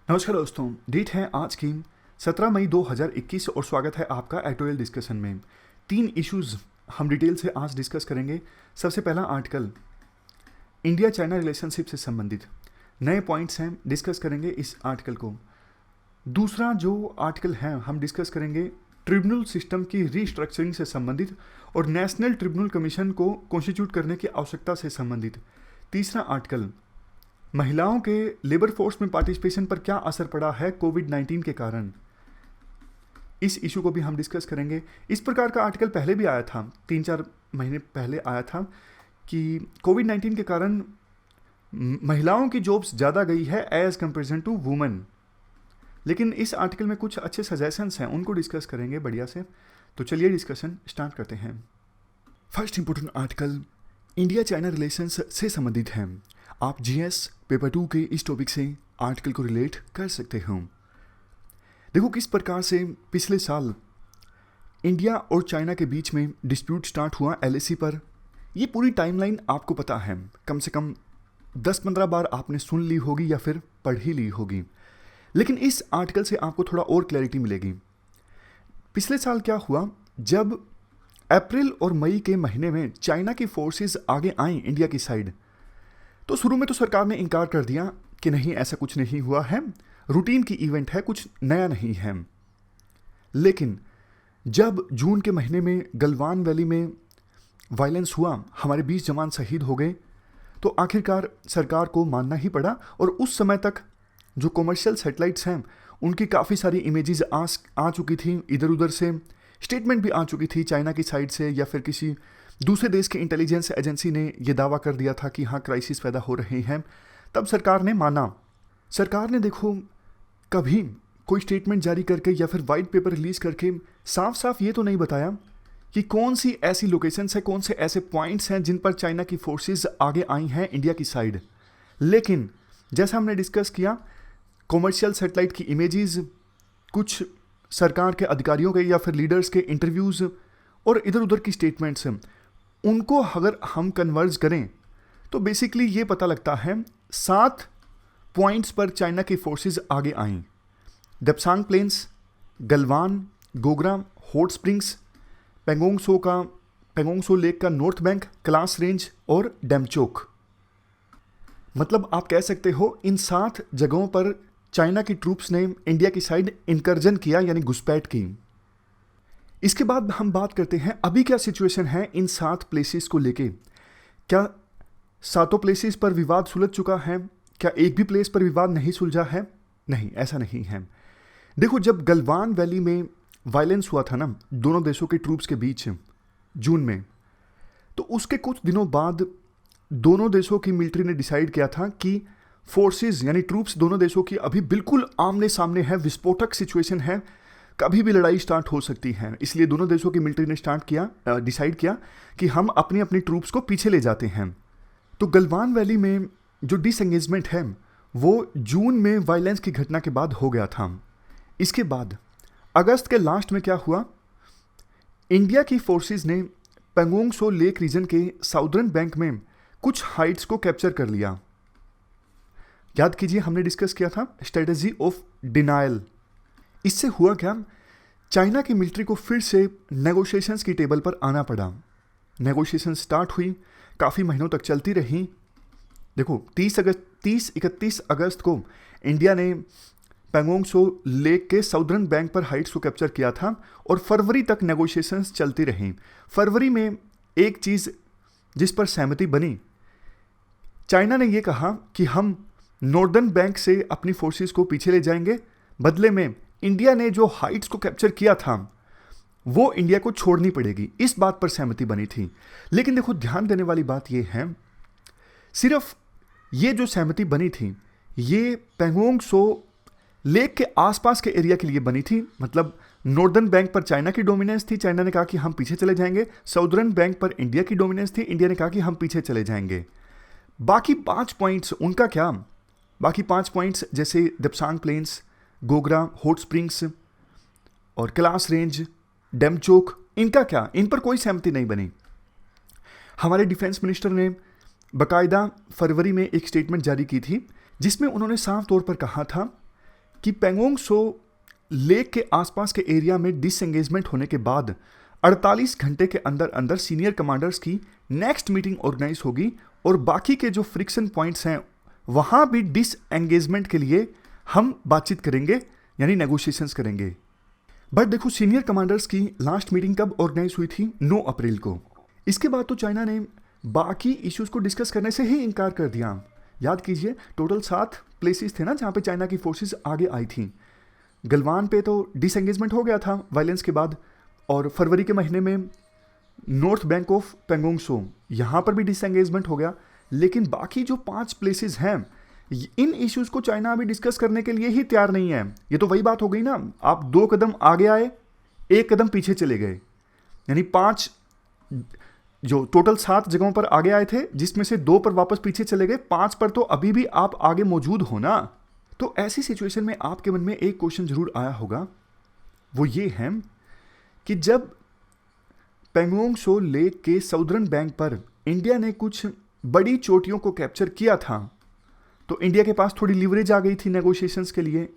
नमस्कार दोस्तों, डेट है आज की 17 मई 2021 और स्वागत है आपका एडिटोरियल डिस्कशन में। 3 इश्यूज हम डिटेल से आज डिस्कस करेंगे। सबसे पहला आर्टिकल इंडिया चाइना रिलेशनशिप से संबंधित नए पॉइंट्स हैं, डिस्कस करेंगे इस आर्टिकल को। दूसरा जो आर्टिकल है हम डिस्कस करेंगे ट्रिब्यूनल सिस्टम की रीस्ट्रक्चरिंग से संबंधित और नेशनल ट्रिब्यूनल कमीशन को कॉन्स्टिट्यूट करने की आवश्यकता से संबंधित। तीसरा आर्टिकल महिलाओं के लेबर फोर्स में पार्टिसिपेशन पर क्या असर पड़ा है कोविड-19 के कारण। इस इशू को भी हम डिस्कस करेंगे। इस प्रकार का आर्टिकल पहले भी आया था, 3-4 महीने पहले आया था कि कोविड-19 के कारण महिलाओं की जॉब्स ज़्यादा गई है एज कंपेरिजन टू वुमेन। लेकिन इस आर्टिकल में कुछ अच्छे सजेशंस हैं, उनको डिस्कस करेंगे बढ़िया से। तो चलिए डिस्कशन स्टार्ट करते हैं। First important article India China relations से संबंधित है। आप जीएस पेपर 2 के इस टॉपिक से आर्टिकल को रिलेट कर सकते हो। देखो किस प्रकार से पिछले साल इंडिया और चाइना के बीच में डिस्प्यूट स्टार्ट हुआ एलएसी पर। ये पूरी टाइमलाइन आपको पता है, कम से कम 10-15 बार आपने सुन ली होगी या फिर पढ़ ही ली होगी। लेकिन इस आर्टिकल से आपको थोड़ा और क्लैरिटी मिलेगी। पिछले साल क्या हुआ, जब अप्रैल और मई के महीने में चाइना की फोर्सेस आगे आई इंडिया की साइड, तो शुरू में तो सरकार ने इनकार कर दिया कि नहीं ऐसा कुछ नहीं हुआ है, रूटीन की इवेंट है, कुछ नया नहीं है। लेकिन जब जून के महीने में गलवान वैली में वायलेंस हुआ, हमारे 20 जवान शहीद हो गए, तो आखिरकार सरकार को मानना ही पड़ा। और उस समय तक जो कॉमर्शियल सैटेलाइट्स हैं उनकी काफ़ी सारी इमेजेस आ चुकी थी, इधर उधर से स्टेटमेंट भी आ चुकी थी चाइना की साइड से, या फिर किसी दूसरे देश के इंटेलिजेंस एजेंसी ने यह दावा कर दिया था कि हाँ क्राइसिस पैदा हो रहे हैं। तब सरकार ने माना। सरकार ने देखो कभी कोई स्टेटमेंट जारी करके या फिर वाइट पेपर रिलीज करके साफ साफ ये तो नहीं बताया कि कौन सी ऐसी लोकेशंस है, कौन से ऐसे पॉइंट्स हैं जिन पर चाइना की फोर्सेस आगे आई हैं इंडिया की साइड। लेकिन जैसा हमने डिस्कस किया, कॉमर्शियल सैटेलाइट की इमेजेस, कुछ सरकार के अधिकारियों के या फिर लीडर्स के इंटरव्यूज़ और इधर उधर की स्टेटमेंट्स, उनको अगर हम कन्वर्ज करें तो बेसिकली ये पता लगता है 7 पॉइंट्स पर चाइना की फोर्सेस आगे आईं। Depsang plains, Galwan, Gogra, hot springs, Pangong Tso lake का नॉर्थ बैंक, क्लास रेंज और डेमचोक। मतलब आप कह सकते हो इन 7 जगहों पर चाइना की ट्रूप्स ने इंडिया की साइड इनकर्जन किया, यानी घुसपैठ की। इसके बाद हम बात करते हैं अभी क्या सिचुएशन है इन 7 प्लेसेस को लेके। क्या 7 प्लेसेस पर विवाद सुलझ चुका है? क्या एक भी प्लेस पर विवाद नहीं सुलझा है? नहीं, ऐसा नहीं है। देखो जब गलवान वैली में वायलेंस हुआ था ना दोनों देशों के ट्रूप्स के बीच जून में, तो उसके कुछ दिनों बाद दोनों देशों की मिलिट्री ने डिसाइड किया था कि फोर्सेस यानी ट्रूप्स दोनों देशों की अभी बिल्कुल आमने सामने है, विस्फोटक सिचुएशन है, कभी भी लड़ाई स्टार्ट हो सकती है। इसलिए दोनों देशों की मिलिट्री ने डिसाइड किया कि हम अपनी अपनी ट्रूप्स को पीछे ले जाते हैं। तो गलवान वैली में जो डिसएंगेजमेंट है वो जून में वायलेंस की घटना के बाद हो गया था। इसके बाद अगस्त के लास्ट में क्या हुआ, इंडिया की फोर्सेस ने पेंगोंग सो लेक रीजन के साउदर्न बैंक में कुछ हाइट्स को कैप्चर कर लिया। याद कीजिए हमने डिस्कस किया था स्ट्रेटजी ऑफ डिनायल। इससे हुआ क्या, चाइना की मिलिट्री को फिर से नेगोशिएशंस की टेबल पर आना पड़ा। नेगोशिएशन स्टार्ट हुई, काफ़ी महीनों तक चलती रही। देखो 30-31 अगस्त को इंडिया ने पेंगोंग सो लेक के साउदर्न बैंक पर हाइट्स को कैप्चर किया था और फरवरी तक नेगोशिएशंस चलती रहीं। फरवरी में एक चीज़ जिस पर सहमति बनी, चाइना ने यह कहा कि हम नॉर्दर्न बैंक से अपनी फोर्सेस को पीछे ले जाएंगे, बदले में इंडिया ने जो हाइट्स को कैप्चर किया था वो इंडिया को छोड़नी पड़ेगी। इस बात पर सहमति बनी थी। लेकिन देखो ध्यान देने वाली बात यह है, सिर्फ ये जो सहमति बनी थी ये पेंगोंग सो लेक के आसपास के एरिया के लिए बनी थी। मतलब नॉर्दर्न बैंक पर चाइना की डोमिनेंस थी, चाइना ने कहा कि हम पीछे चले जाएंगे। साउदर्न बैंक पर इंडिया की डोमिनेंस थी, इंडिया ने कहा कि हम पीछे चले जाएंगे। बाकी 5 पॉइंट्स उनका क्या, बाकी 5 पॉइंट्स जैसे दपसांग प्लेन्स, गोगरा, हॉट स्प्रिंग्स और क्लास रेंज, डेमचोक, इनका क्या, इन पर कोई सहमति नहीं बनी। हमारे डिफेंस मिनिस्टर ने बाकायदा फरवरी में एक स्टेटमेंट जारी की थी जिसमें उन्होंने साफ तौर पर कहा था कि पेंगोंग सो लेक के आसपास के एरिया में डिसएंगेजमेंट होने के बाद 48 घंटे के अंदर अंदर सीनियर कमांडर्स की नेक्स्ट मीटिंग ऑर्गेनाइज होगी और बाकी के जो फ्रिक्शन पॉइंट्स हैं वहां भी डिसएंगेजमेंट के लिए हम बातचीत करेंगे, यानी नेगोशिएशंस करेंगे। बट देखो, सीनियर कमांडर्स की लास्ट मीटिंग कब ऑर्गेनाइज हुई थी? 9 अप्रैल को। इसके बाद तो चाइना ने बाकी इश्यूज को डिस्कस करने से ही इनकार कर दिया। याद कीजिए, टोटल 7 प्लेसेस थे ना जहां पे चाइना की फोर्सेस आगे आई थी। गलवान पे तो डिसएंगेजमेंट हो गया था वायलेंस के बाद, और फरवरी के महीने में नॉर्थ बैंक ऑफ पेंगोंग सो यहाँ पर भी डिसएंगेजमेंट हो गया। लेकिन बाकी जो 5 प्लेसेस हैं, इन इश्यूज को चाइना अभी डिस्कस करने के लिए ही तैयार नहीं है। ये तो वही बात हो गई ना, आप 2 कदम आगे आए, 1 कदम पीछे चले गए। यानी 5 जो टोटल 7 जगहों पर आगे आए थे, जिसमें से 2 पर वापस पीछे चले गए, 5 पर तो अभी भी आप आगे मौजूद हो ना। तो ऐसी सिचुएशन में आपके मन में एक क्वेश्चन जरूर आया होगा, वो ये है कि जब पेंगोंग सो लेक के साउदर्न बैंक पर इंडिया ने कुछ बड़ी चोटियों को कैप्चर किया था, तो इंडिया के पास थोड़ी लीवरेज आ गई थी नेगोशिएशंस के लिए।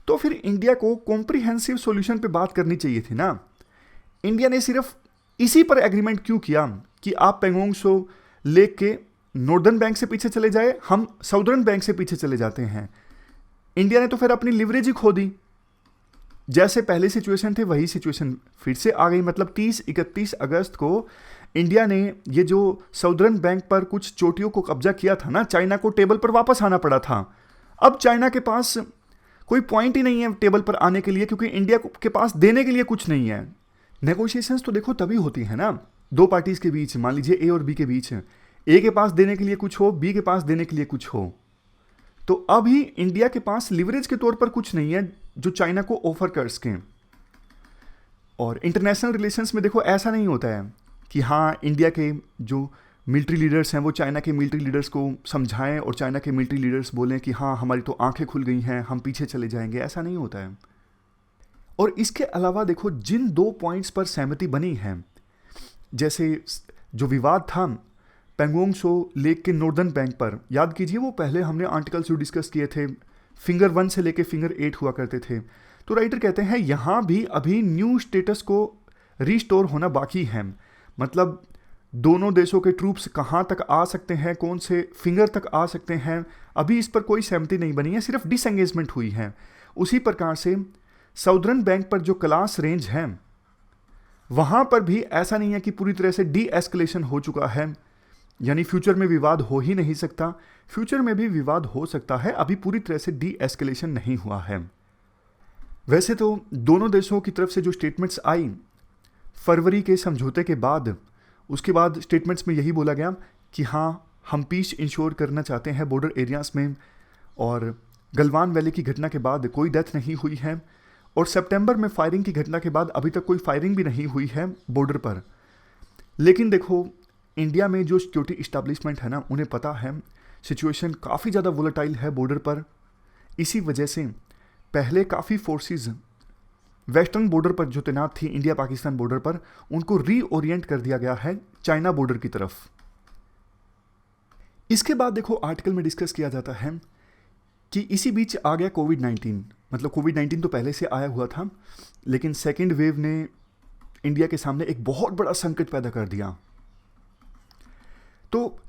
तो फिर इंडिया को कॉम्प्रिहेंसिव सॉल्यूशन पे बात करनी चाहिए थी ना। इंडिया ने सिर्फ इसी पर एग्रीमेंट क्यों किया कि आप पेंगोंग सो लेक के नॉर्दर्न बैंक से पीछे चले जाए, हम साउदर्न बैंक से पीछे चले जाते हैं। इंडिया ने तो फिर अपनी लीवरेज ही खो दी। जैसे पहले सिचुएशन थे वही सिचुएशन फिर से आ गई। मतलब 30-31 अगस्त को इंडिया ने ये जो साउदर्न बैंक पर कुछ चोटियों को कब्जा किया था ना, चाइना को टेबल पर वापस आना पड़ा था। अब चाइना के पास कोई पॉइंट ही नहीं है टेबल पर आने के लिए, क्योंकि इंडिया के पास देने के लिए कुछ नहीं है। नेगोशिएशंस तो देखो तभी होती है ना, 2 पार्टीज के बीच, मान लीजिए ए और बी के बीच। ए के पास देने के लिए कुछ हो, बी के पास देने के लिए कुछ हो। तो अभी इंडिया के पास लिवरेज के तौर पर कुछ नहीं है जो चाइना को ऑफर कर सकें। और इंटरनेशनल रिलेशंस में देखो ऐसा नहीं होता है कि हाँ, इंडिया के जो मिलिट्री लीडर्स हैं वो चाइना के मिलिट्री लीडर्स को समझाएं और चाइना के मिलिट्री लीडर्स बोलें कि हाँ, हमारी तो आंखें खुल गई हैं, हम पीछे चले जाएंगे। ऐसा नहीं होता है। और इसके अलावा देखो, जिन 2 पॉइंट्स पर सहमति बनी है, जैसे जो विवाद था पेंगोंग सो लेक के नॉर्दर्न बैंक पर, याद कीजिए वो पहले हमने आर्टिकल्स जो डिस्कस किए थे, फिंगर 1 से लेके फिंगर 8 हुआ करते थे। तो राइटर कहते हैं यहाँ भी अभी न्यू स्टेटस को रिस्टोर होना बाकी है। मतलब दोनों देशों के ट्रूप्स कहाँ तक आ सकते हैं, कौन से फिंगर तक आ सकते हैं, अभी इस पर कोई सहमति नहीं बनी है, सिर्फ डिसएंगेजमेंट हुई है। उसी प्रकार से साउदर्न बैंक पर जो क्लास रेंज है, वहाँ पर भी ऐसा नहीं है कि पूरी तरह से डी एस्केलेशन हो चुका है, यानी फ्यूचर में विवाद हो ही नहीं सकता। फ्यूचर में भी विवाद हो सकता है, अभी पूरी तरह से डी एस्केलेशन नहीं हुआ है। वैसे तो दोनों देशों की तरफ से जो स्टेटमेंट्स आई फरवरी के समझौते के बाद, उसके बाद स्टेटमेंट्स में यही बोला गया कि हाँ, हम पीस इंश्योर करना चाहते हैं बॉर्डर एरियाज़ में, और गलवान वैली की घटना के बाद कोई डेथ नहीं हुई है, और सितंबर में फायरिंग की घटना के बाद अभी तक कोई फायरिंग भी नहीं हुई है बॉर्डर पर। लेकिन देखो, इंडिया में जो सिक्योरिटी इस्टेब्लिशमेंट है ना, उन्हें पता है सिचुएशन काफ़ी ज़्यादा वोलेटाइल है बॉर्डर पर। इसी वजह से पहले काफ़ी फोर्सेस वेस्टर्न बॉर्डर पर जो तैनात थी, इंडिया पाकिस्तान बॉर्डर पर, उनको रीओरिएंट कर दिया गया है चाइना बॉर्डर की तरफ। इसके बाद देखो, आर्टिकल में डिस्कस किया जाता है कि इसी बीच आ गया कोविड-19। मतलब कोविड-19 तो पहले से आया हुआ था, लेकिन सेकेंड वेव ने इंडिया के सामने एक बहुत बड़ा संकट पैदा कर दिया। तो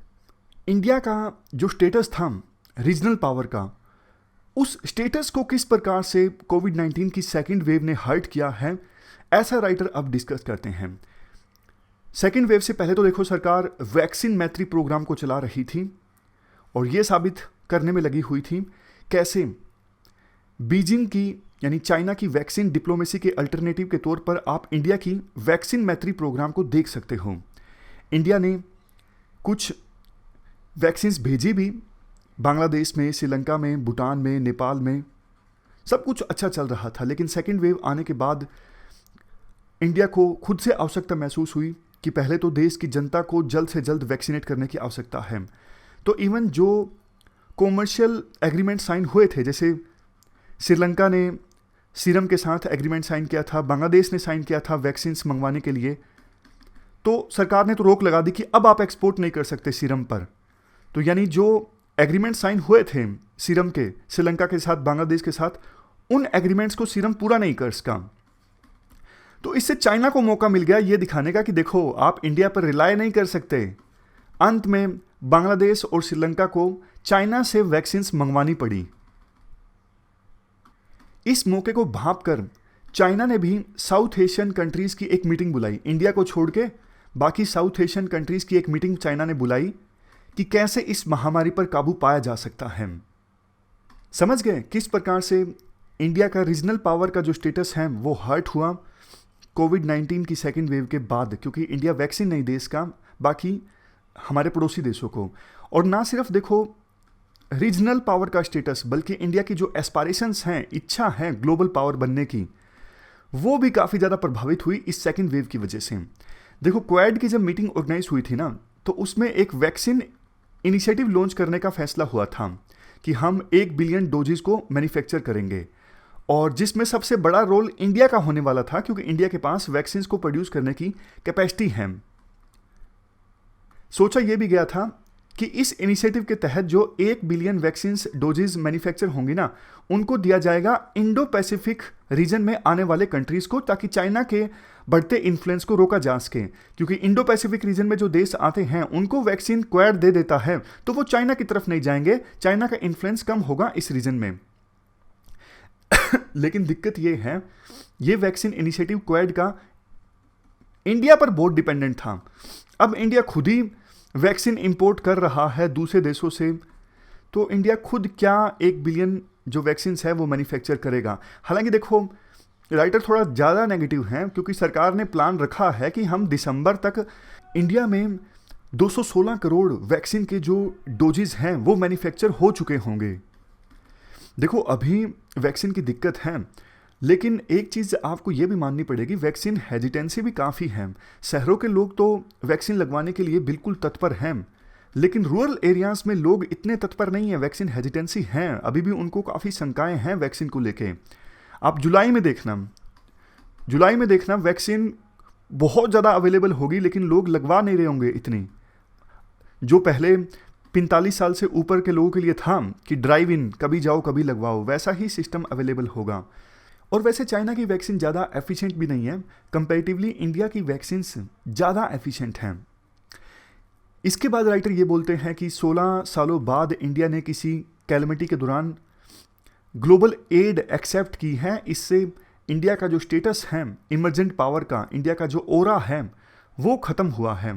इंडिया का जो स्टेटस था रीजनल पावर का, उस स्टेटस को किस प्रकार से कोविड-19 की सेकेंड वेव ने हर्ट किया है, ऐसा राइटर अब डिस्कस करते हैं। सेकेंड वेव से पहले तो देखो, सरकार वैक्सीन मैत्री प्रोग्राम को चला रही थी और ये साबित करने में लगी हुई थी कैसे बीजिंग की, यानी चाइना की वैक्सीन डिप्लोमेसी के अल्टरनेटिव के तौर पर आप इंडिया की वैक्सीन मैत्री प्रोग्राम को देख सकते हो। इंडिया ने कुछ वैक्सीन्स भेजी भी, बांग्लादेश में, श्रीलंका में, भूटान में, नेपाल में, सब कुछ अच्छा चल रहा था। लेकिन सेकेंड वेव आने के बाद इंडिया को खुद से आवश्यकता महसूस हुई कि पहले तो देश की जनता को जल्द से जल्द वैक्सीनेट करने की आवश्यकता है। तो इवन जो कॉमर्शियल एग्रीमेंट साइन हुए थे, जैसे श्रीलंका ने सीरम के साथ एग्रीमेंट साइन किया था, बांग्लादेश ने साइन किया था वैक्सीन्स मंगवाने के लिए, तो सरकार ने तो रोक लगा दी कि अब आप एक्सपोर्ट नहीं कर सकते सीरम पर। तो यानी जो एग्रीमेंट साइन हुए थे सीरम के, श्रीलंका के साथ, बांग्लादेश के साथ, उन एग्रीमेंट्स को सीरम पूरा नहीं कर सका। तो इससे चाइना को मौका मिल गया ये दिखाने का कि देखो आप इंडिया पर रिलाय नहीं कर सकते। अंत में बांग्लादेश और श्रीलंका को चाइना से वैक्सीन मंगवानी पड़ी। इस मौके को भांपकर चाइना ने भी साउथ एशियन कंट्रीज की एक मीटिंग बुलाई। इंडिया को छोड़ के बाकी साउथ एशियन कंट्रीज की एक मीटिंग चाइना ने बुलाई कि कैसे इस महामारी पर काबू पाया जा सकता है। समझ गए किस प्रकार से इंडिया का रीजनल पावर का जो स्टेटस है वो हर्ट हुआ कोविड-19 की सेकेंड वेव के बाद, क्योंकि इंडिया वैक्सीन नहीं दे इसका बाकी हमारे पड़ोसी देशों को। और ना सिर्फ देखो रीजनल पावर का स्टेटस, बल्कि इंडिया की जो एस्पायरेशंस हैं, इच्छा है ग्लोबल पावर बनने की, वो भी काफ़ी ज़्यादा प्रभावित हुई इस सेकेंड वेव की वजह से। देखो क्वाड की जब मीटिंग ऑर्गेनाइज हुई थी ना, तो उसमें एक वैक्सीन इनिशिएटिव लॉन्च करने का फैसला हुआ था कि हम 1 बिलियन डोजेज को मैन्युफैक्चर करेंगे, और जिसमें सबसे बड़ा रोल इंडिया का होने वाला था, क्योंकि इंडिया के पास वैक्सीन को प्रोड्यूस करने की कैपेसिटी है। सोचा यह भी गया था कि इस इनिशिएटिव के तहत जो 1 बिलियन वैक्सीन डोजेज मैन्युफैक्चर होंगी ना, उनको दिया जाएगा इंडो पैसिफिक रीजन में आने वाले कंट्रीज को, ताकि चाइना के बढ़ते इन्फ्लुएंस को रोका जा सके। क्योंकि इंडो पैसिफिक रीजन में जो देश आते हैं उनको वैक्सीन क्वाड दे देता है, तो वो चाइना की तरफ नहीं जाएंगे, चाइना का इन्फ्लुएंस कम होगा इस रीजन में। लेकिन दिक्कत ये है, ये वैक्सीन इनिशिएटिव क्वाड का इंडिया पर बहुत डिपेंडेंट था। अब इंडिया खुद ही वैक्सीन इंपोर्ट कर रहा है दूसरे देशों से, तो इंडिया खुद क्या 1 बिलियन जो वैक्सीन है वो मैन्युफैक्चर करेगा। हालांकि देखो राइटर थोड़ा ज़्यादा नेगेटिव है, क्योंकि सरकार ने प्लान रखा है कि हम दिसंबर तक इंडिया में 216 करोड़ वैक्सीन के जो डोजेज हैं वो मैन्युफैक्चर हो चुके होंगे। देखो अभी वैक्सीन की दिक्कत है, लेकिन एक चीज़ आपको ये भी माननी पड़ेगी, वैक्सीन हेजिटेंसी भी काफ़ी है। शहरों के लोग तो वैक्सीन लगवाने के लिए बिल्कुल तत्पर हैं, लेकिन रूरल एरियाज़ में लोग इतने तत्पर नहीं हैं, वैक्सीन हेजिटेंसी हैं, अभी भी उनको काफ़ी शंकाएं हैं वैक्सीन को लेके। आप जुलाई में देखना वैक्सीन बहुत ज़्यादा अवेलेबल होगी, लेकिन लोग लगवा नहीं रहे होंगे इतनी। जो पहले 45 साल से ऊपर के लोगों के लिए था कि ड्राइव इन कभी जाओ कभी लगवाओ, वैसा ही सिस्टम अवेलेबल होगा। और वैसे चाइना की वैक्सीन ज़्यादा एफिशिएंट भी नहीं है, कंपैरेटिवली इंडिया की वैक्सीन ज़्यादा एफिशिएंट हैं। इसके बाद राइटर ये बोलते हैं कि 16 सालों बाद इंडिया ने किसी कैलेमिटी के दौरान ग्लोबल एड एक्सेप्ट की है। इससे इंडिया का जो स्टेटस है इमरजेंट पावर का, इंडिया का जो ओरा है वो ख़त्म हुआ है।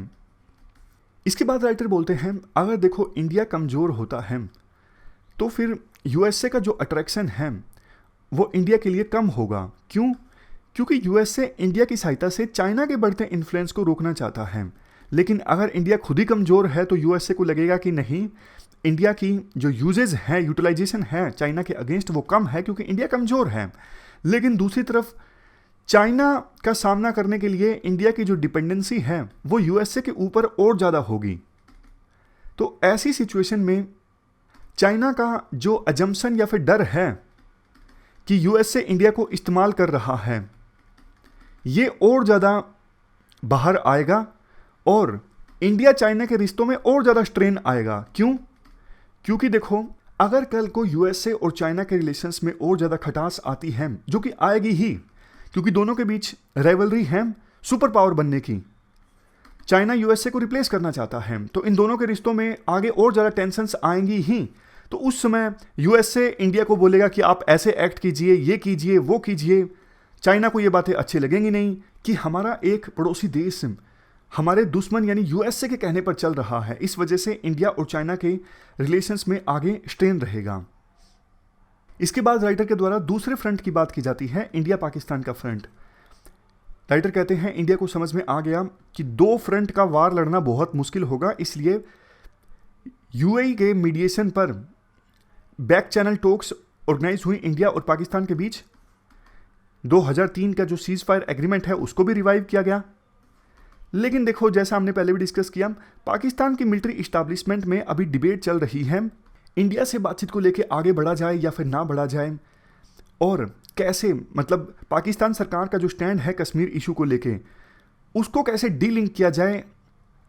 इसके बाद राइटर बोलते हैं अगर देखो इंडिया कमज़ोर होता है तो फिर यूएसए का जो अट्रैक्शन है वो इंडिया के लिए कम होगा। क्यों? क्योंकि यूएसए इंडिया की सहायता से चाइना के बढ़ते इन्फ्लुएंस को रोकना चाहता है। लेकिन अगर इंडिया खुद ही कमज़ोर है तो यूएसए को लगेगा कि नहीं, इंडिया की जो यूजेज है, यूटिलाइजेशन है चाइना के अगेंस्ट वो कम है, क्योंकि इंडिया कमज़ोर है। लेकिन दूसरी तरफ चाइना का सामना करने के लिए इंडिया की जो डिपेंडेंसी है वो यूएसए के ऊपर और ज़्यादा होगी। तो ऐसी सिचुएशन में चाइना का जो अजम्पशन या फिर डर है कि यूएसए इंडिया को इस्तेमाल कर रहा है, ये और ज़्यादा बाहर आएगा और इंडिया चाइना के रिश्तों में और ज़्यादा स्ट्रेन आएगा। क्यों? क्योंकि देखो अगर कल को यूएसए और चाइना के रिलेशंस में और ज़्यादा खटास आती है, जो कि आएगी ही, क्योंकि दोनों के बीच राइवलरी है सुपर पावर बनने की, चाइना यूएसए को रिप्लेस करना चाहता है, तो इन दोनों के रिश्तों में आगे और ज़्यादा टेंशन्स आएंगी ही। तो उस समय यूएसए इंडिया को बोलेगा कि आप ऐसे एक्ट कीजिए, ये कीजिए, वो कीजिए। चाइना को ये बातें अच्छी लगेंगी नहीं कि हमारा एक पड़ोसी देश हमारे दुश्मन यानी यूएसए के कहने पर चल रहा है। इस वजह से इंडिया और चाइना के रिलेशंस में आगे स्ट्रेन रहेगा। इसके बाद राइटर के द्वारा दूसरे फ्रंट की बात की जाती है, इंडिया पाकिस्तान का फ्रंट। राइटर कहते हैं इंडिया को समझ में आ गया कि 2 फ्रंट का वार लड़ना बहुत मुश्किल होगा, इसलिए यूएई के मीडिएशन पर बैक चैनल टॉक्स ऑर्गेनाइज हुई इंडिया और पाकिस्तान के बीच। 2003 का जो सीज फायर एग्रीमेंट है उसको भी रिवाइव किया गया। लेकिन देखो जैसा हमने पहले भी डिस्कस किया, पाकिस्तान की मिलिट्री इस्टेब्लिशमेंट में अभी डिबेट चल रही है इंडिया से बातचीत को लेकर आगे बढ़ा जाए या फिर ना बढ़ा जाए, और कैसे मतलब पाकिस्तान सरकार का जो स्टैंड है कश्मीर इशू को लेके उसको कैसे डीलिंक किया जाए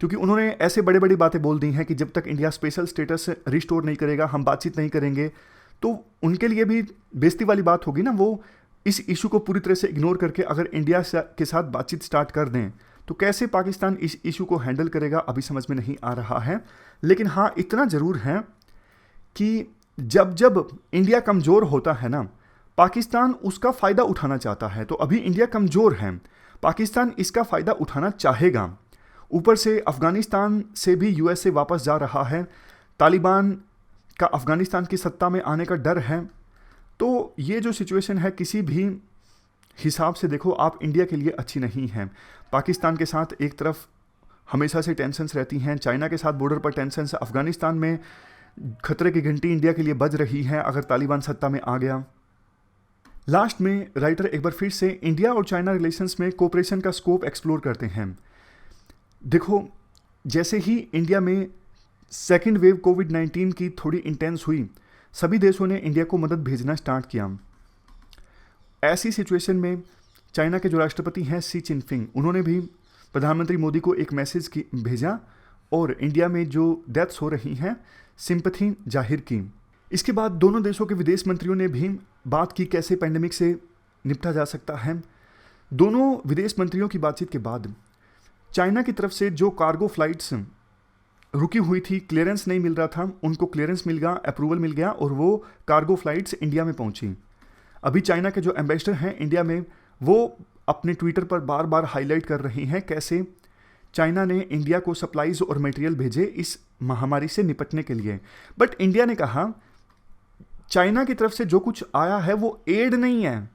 क्योंकि उन्होंने ऐसे बड़े बड़ी बातें बोल दी हैं कि जब तक इंडिया स्पेशल स्टेटस रिस्टोर नहीं करेगा हम बातचीत नहीं करेंगे। तो उनके लिए भी बेइज्जती वाली बात होगी ना, वो इस इशू को पूरी तरह से इग्नोर करके अगर इंडिया के साथ बातचीत स्टार्ट कर दें तो कैसे पाकिस्तान इस इशू को हैंडल करेगा अभी समझ में नहीं आ रहा है। लेकिन हाँ, इतना ज़रूर है कि जब जब इंडिया कमज़ोर होता है ना, पाकिस्तान उसका फ़ायदा उठाना चाहता है। तो अभी इंडिया कमज़ोर है, पाकिस्तान इसका फ़ायदा उठाना चाहेगा। ऊपर से अफ़गानिस्तान से भी यूएसए वापस जा रहा है, तालिबान का अफ़गानिस्तान की सत्ता में आने का डर है। तो ये जो सिचुएशन है किसी भी हिसाब से देखो आप इंडिया के लिए अच्छी नहीं है। पाकिस्तान के साथ एक तरफ हमेशा से टेंशन्स रहती हैं, चाइना के साथ बॉर्डर पर टेंशन्स, अफ़गानिस्तान में खतरे की घंटी इंडिया के लिए बज रही है अगर तालिबान सत्ता में आ गया। लास्ट में राइटर एक बार फिर से इंडिया और चाइना रिलेशंस में कोऑपरेशन का स्कोप एक्सप्लोर करते हैं। देखो, जैसे ही इंडिया में सेकेंड वेव कोविड-19 की थोड़ी इंटेंस हुई, सभी देशों ने इंडिया को मदद भेजना स्टार्ट किया। ऐसी सिचुएशन में चाइना के जो राष्ट्रपति हैं शी चिनफिंग, उन्होंने भी प्रधानमंत्री मोदी को एक मैसेज भेजा और इंडिया में जो डेथ्स हो रही हैं सिंपैथी जाहिर की। इसके बाद दोनों देशों के विदेश मंत्रियों ने भी बात की कैसे पैंडेमिक से निपटा जा सकता है। दोनों विदेश मंत्रियों की बातचीत के बाद चाइना की तरफ से जो कार्गो फ्लाइट्स रुकी हुई थी, क्लियरेंस नहीं मिल रहा था, उनको क्लियरेंस मिल गया, अप्रूवल मिल गया और वो कार्गो फ्लाइट्स इंडिया में पहुंची। अभी चाइना के जो एम्बेसडर हैं इंडिया में, वो अपने ट्विटर पर बार बार हाईलाइट कर रही हैं कैसे चाइना ने इंडिया को सप्लाईज और मटेरियल भेजे इस महामारी से निपटने के लिए। बट इंडिया ने कहा चाइना की तरफ से जो कुछ आया है वो एड नहीं है,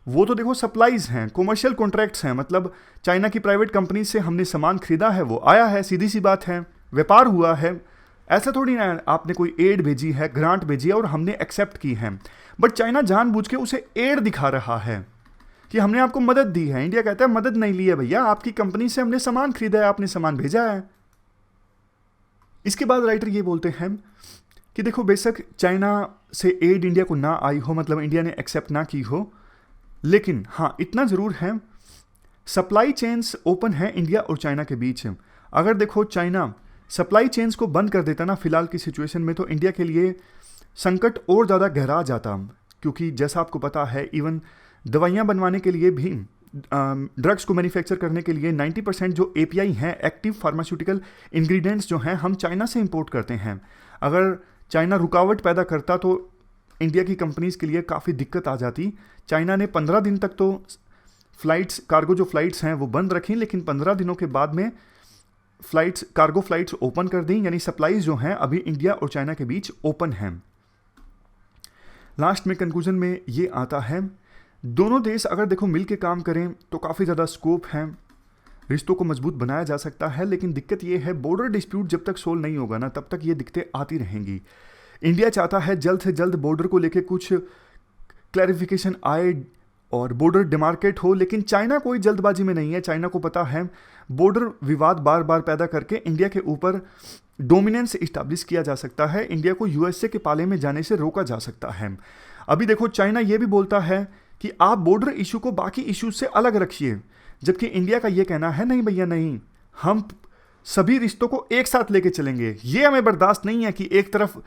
वो तो देखो सप्लाईज हैं, कॉमर्शियल कॉन्ट्रैक्ट्स हैं। मतलब चाइना की प्राइवेट कंपनी से हमने सामान खरीदा है, वो आया है, सीधी सी बात है, व्यापार हुआ है। ऐसा थोड़ी ना आपने कोई एड भेजी है, ग्रांट भेजी है और हमने एक्सेप्ट की है। बट चाइना जानबूझ के उसे एड दिखा रहा है कि हमने आपको मदद दी है। इंडिया कहता है मदद नहीं ली है भैया, आपकी कंपनी से हमने सामान खरीदा है, आपने सामान भेजा है। इसके बाद राइटर ये बोलते हैं कि देखो, बेशक चाइना से एड इंडिया को ना आई हो, मतलब इंडिया ने एक्सेप्ट ना की हो, लेकिन हाँ इतना ज़रूर है सप्लाई चेन्स ओपन है इंडिया और चाइना के बीच। अगर देखो चाइना सप्लाई चेन्स को बंद कर देता ना फिलहाल की सिचुएशन में, तो इंडिया के लिए संकट और ज़्यादा गहरा जाता। क्योंकि जैसा आपको पता है, इवन दवाइयाँ बनवाने के लिए भी, ड्रग्स को मैन्युफैक्चर करने के लिए 90% जो API हैं, एक्टिव फार्मास्यूटिकल इंग्रेडिएंट्स जो हैं, हम चाइना से इंपोर्ट करते हैं। अगर चाइना रुकावट पैदा करता तो इंडिया की कंपनीज़ के लिए काफ़ी दिक्कत आ जाती। चाइना ने 15 दिन तक तो फ्लाइट्स, कार्गो जो फ्लाइट्स हैं वो बंद रखी, लेकिन 15 दिनों के बाद में कार्गो फ्लाइट्स ओपन कर दी, यानी सप्लाईज जो हैं अभी इंडिया और चाइना के बीच ओपन हैं। लास्ट में कंक्लूजन में ये आता है, दोनों देश अगर देखो मिल के काम करें तो काफ़ी ज़्यादा स्कोप है, रिश्तों को मजबूत बनाया जा सकता है। लेकिन दिक्कत ये है, बॉर्डर डिस्प्यूट जब तक सोल्व नहीं होगा ना, तब तक ये दिक्कतें आती रहेंगी। इंडिया चाहता है जल्द से जल्द बॉर्डर को लेके कुछ क्लैरिफिकेशन आए और बॉर्डर डिमार्केट हो, लेकिन चाइना कोई जल्दबाजी में नहीं है। चाइना को पता है बॉर्डर विवाद बार बार पैदा करके इंडिया के ऊपर डोमिनेंस इस्टेब्लिश किया जा सकता है, इंडिया को यूएसए के पाले में जाने से रोका जा सकता है। अभी देखो चाइना ये भी बोलता है कि आप बॉर्डर इशू को बाकी इशू से अलग रखिए, जबकि इंडिया का ये कहना है नहीं भैया नहीं, हम सभी रिश्तों को एक साथ लेके चलेंगे। ये हमें बर्दाश्त नहीं है कि एक तरफ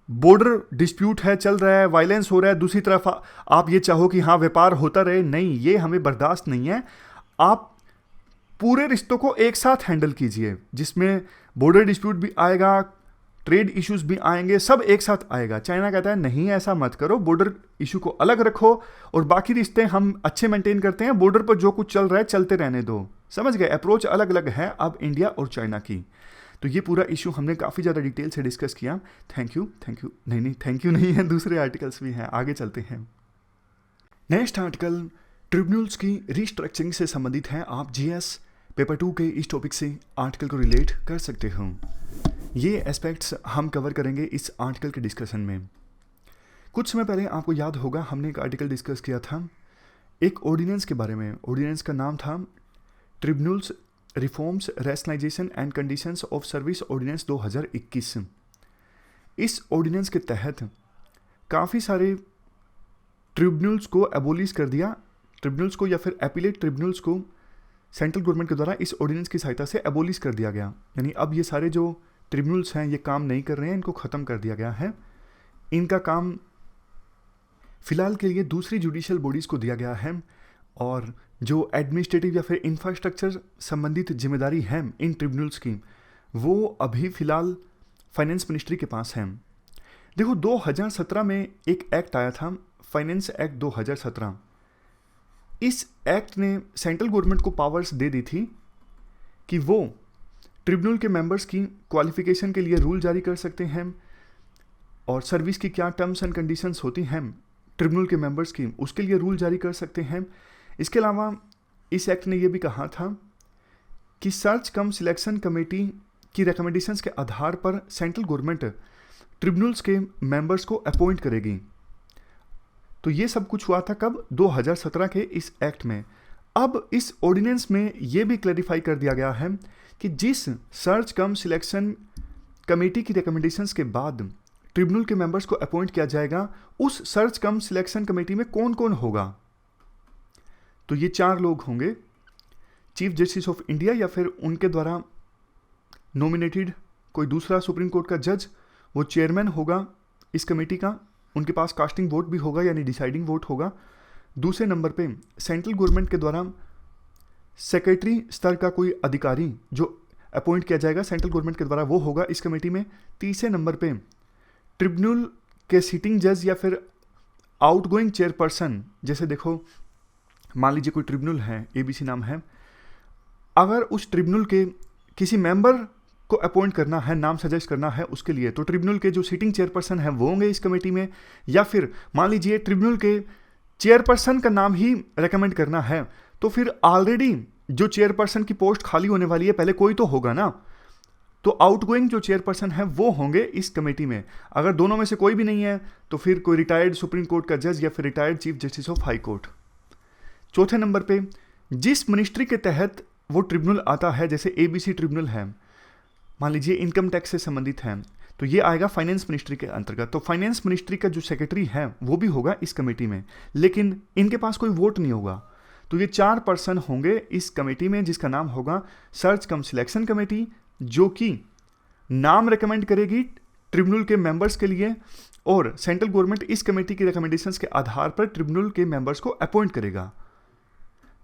बॉर्डर डिस्प्यूट है, चल रहा है, वायलेंस हो रहा है, दूसरी तरफ आप ये चाहो कि हाँ व्यापार होता रहे। नहीं, ये हमें बर्दाश्त नहीं है। आप पूरे रिश्तों को एक साथ हैंडल कीजिए, जिसमें बॉर्डर डिस्प्यूट भी आएगा, ट्रेड इश्यूज भी आएंगे, सब एक साथ आएगा। चाइना कहता है नहीं ऐसा मत करो, बॉर्डर इशू को अलग रखो और बाकी रिश्ते हम अच्छे मेंटेन करते हैं, बॉर्डर पर जो कुछ चल रहा है चलते रहने दो। समझ गए? अप्रोच अलग अलग है अब इंडिया और चाइना की। तो ये पूरा इशू हमने काफ़ी ज़्यादा डिटेल से डिस्कस किया। थैंक यू नहीं थैंक यू नहीं है, दूसरे आर्टिकल्स भी हैं, आगे चलते हैं। नेक्स्ट आर्टिकल ट्रिब्यूनल्स की रिस्ट्रक्चरिंग से संबंधित है। आप GS पेपर 2 के इस टॉपिक से आर्टिकल को रिलेट कर सकते हो। ये एस्पेक्ट्स हम कवर करेंगे इस आर्टिकल के डिस्कशन में। कुछ समय पहले आपको याद होगा हमने एक आर्टिकल डिस्कस किया था एक ऑर्डिनेंस के बारे में। ऑर्डिनेंस का नाम था tribunals reforms rationalisation and conditions of service ordinance 2021। इस ऑर्डिनेंस के तहत काफ़ी सारे ट्रिब्यूनल्स को एबोलिश कर दिया, ट्रिब्यूनल्स को या फिर एपीलेट ट्रिब्यूनल्स को सेंट्रल गवर्नमेंट के द्वारा इस ऑर्डिनेंस की सहायता से एबोलिश कर दिया गया, यानी अब ये सारे जो ट्रिब्यूनल्स हैं ये काम नहीं कर रहे हैं, इनको ख़त्म कर दिया गया है। इनका काम फिलहाल के लिए दूसरी जुडिशियल बॉडीज़ को दिया गया है, और जो एडमिनिस्ट्रेटिव या फिर इंफ्रास्ट्रक्चर संबंधित जिम्मेदारी है इन ट्रिब्यूनल्स की, वो अभी फ़िलहाल फाइनेंस मिनिस्ट्री के पास है। देखो 2017 में एक एक्ट आया था, फाइनेंस एक्ट 2017। इस एक्ट ने सेंट्रल गवर्नमेंट को पावर्स दे दी थी कि वो ट्रिब्यूनल के मेंबर्स की क्वालिफिकेशन के लिए रूल जारी कर सकते हैं, और सर्विस की क्या टर्म्स एंड कंडीशंस होती हैं ट्रिब्यूनल के मेंबर्स की, उसके लिए रूल जारी कर सकते हैं। इसके अलावा इस एक्ट ने यह भी कहा था कि सर्च कम सिलेक्शन कमेटी की रिकमेंडेशंस के आधार पर सेंट्रल गवर्नमेंट ट्रिब्यूनल्स के मेंबर्स को अपॉइंट करेगी। तो ये सब कुछ हुआ था कब? 2017 के इस एक्ट में। अब इस ऑर्डिनेंस में ये भी क्लैरिफाई कर दिया गया है कि जिस सर्च कम सिलेक्शन कमेटी की रिकमेंडेशंस के बाद ट्रिब्यूनल के मेंबर्स को अपॉइंट किया जाएगा, उस सर्च कम सिलेक्शन कमेटी में कौन कौन होगा? तो ये 4 लोग होंगे, चीफ जस्टिस ऑफ इंडिया या फिर उनके द्वारा नॉमिनेटेड कोई दूसरा सुप्रीम कोर्ट का जज, वो चेयरमैन होगा इस कमेटी का, उनके पास कास्टिंग वोट भी होगा यानी डिसाइडिंग वोट होगा। दूसरे नंबर पे सेंट्रल गवर्नमेंट के द्वारा सेक्रेटरी स्तर का कोई अधिकारी जो अपॉइंट किया जाएगा सेंट्रल गवर्नमेंट के द्वारा, वो होगा इस कमेटी में। तीसरे नंबर पे ट्रिब्यूनल के सिटिंग जज या फिर आउटगोइंग चेयरपर्सन, जैसे देखो मान लीजिए कोई ट्रिब्यूनल है, ABC नाम है, अगर उस ट्रिब्यूनल के किसी मेंबर को अपॉइंट करना है, नाम सजेस्ट करना है उसके लिए, तो ट्रिब्यूनल के जो सिटिंग चेयरपर्सन है वो होंगे इस कमेटी में। या फिर मान लीजिए ट्रिब्यूनल के चेयरपर्सन का नाम ही रेकमेंड करना है, तो फिर ऑलरेडी जो चेयरपर्सन की पोस्ट खाली होने वाली है, पहले कोई तो होगा ना, तो आउटगोइंग जो चेयरपर्सन है वो होंगे इस कमेटी में। अगर दोनों में से कोई भी नहीं है तो फिर कोई रिटायर्ड सुप्रीम कोर्ट का जज या फिर retired chief justice of high court. चौथे नंबर पे जिस मिनिस्ट्री के तहत वो ट्रिब्यूनल आता है, जैसे ABC ट्रिब्यूनल है, मान लीजिए इनकम टैक्स से संबंधित है, तो ये आएगा फाइनेंस मिनिस्ट्री के अंतर्गत। तो फाइनेंस मिनिस्ट्री का जो सेक्रेटरी है वो भी होगा इस कमेटी में, लेकिन इनके पास कोई वोट नहीं होगा। तो ये 4 पर्सन होंगे इस कमेटी में, जिसका नाम होगा सर्च कम सिलेक्शन कमेटी, जो कि नाम रिकमेंड करेगी ट्रिब्यूनल के मेंबर्स के लिए, और सेंट्रल गवर्नमेंट इस कमेटी की रिकमेंडेशंस के आधार पर ट्रिब्यूनल के मेंबर्स को अपॉइंट करेगा।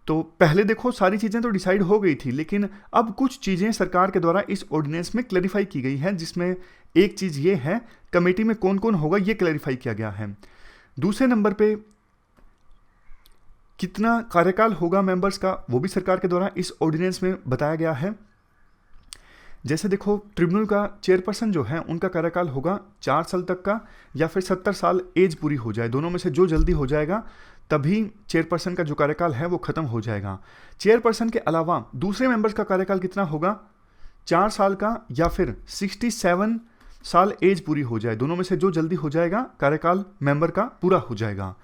तो पहले देखो सारी चीज़ें तो डिसाइड हो गई थी, लेकिन अब कुछ चीज़ें सरकार के द्वारा इस ऑर्डिनेंस में क्लैरिफाई की गई हैं, जिसमें एक चीज़ ये है कमेटी में कौन कौन होगा ये क्लैरिफाई किया गया है। दूसरे नंबर पे कितना कार्यकाल होगा मेंबर्स का, वो भी सरकार के द्वारा इस ऑर्डिनेंस में बताया गया है। जैसे देखो ट्रिब्यूनल का चेयरपर्सन जो है उनका कार्यकाल होगा 4 साल तक का, या फिर 70 साल एज पूरी हो जाए, दोनों में से जो जल्दी हो जाएगा तभी चेयरपर्सन का जो कार्यकाल है वो खत्म हो जाएगा। चेयरपर्सन के अलावा दूसरे मेंबर्स का कार्यकाल कितना होगा? 4 साल का या फिर 67 साल एज पूरी हो जाए, दोनों में से जो जल्दी हो जाएगा कार्यकाल मेंबर का पूरा हो जाएगा।